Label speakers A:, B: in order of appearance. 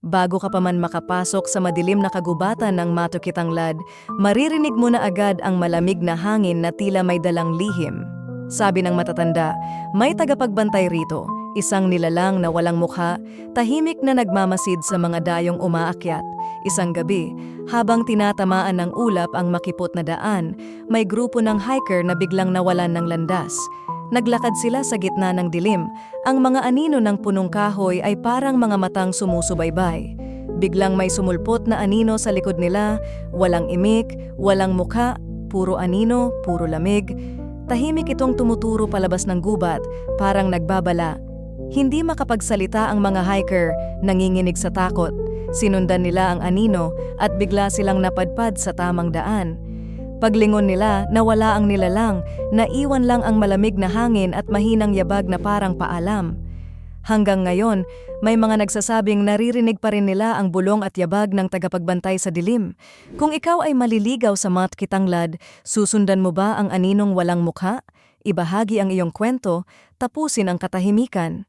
A: Bago ka pa man makapasok sa madilim na kagubatan ng Matukitanglad, maririnig mo na agad ang malamig na hangin na tila may dalang lihim. Sabi ng matatanda, may tagapagbantay rito, isang nilalang na walang mukha, tahimik na nagmamasid sa mga dayong umaakyat. Isang gabi, habang tinatamaan ng ulap ang makipot na daan, may grupo ng hiker na biglang nawalan ng landas. Naglakad sila sa gitna ng dilim. Ang mga anino ng punong kahoy ay parang mga matang sumusubaybay. Biglang may sumulpot na anino sa likod nila, walang imik, walang mukha, puro anino, puro lamig. Tahimik itong tumuturo palabas ng gubat, parang nagbabala. Hindi makapagsalita ang mga hiker, nanginginig sa takot. Sinundan nila ang anino at bigla silang napadpad sa tamang daan. Paglingon nila, nawala ang nilalang, naiwan lang ang malamig na hangin at mahinang yabag na parang paalam. Hanggang ngayon, may mga nagsasabing naririnig pa rin nila ang bulong at yabag ng tagapagbantay sa dilim. Kung ikaw ay maliligaw sa Matukitanglad, susundan mo ba ang aninong walang mukha? Ibahagi ang iyong kwento, tapusin ang katahimikan.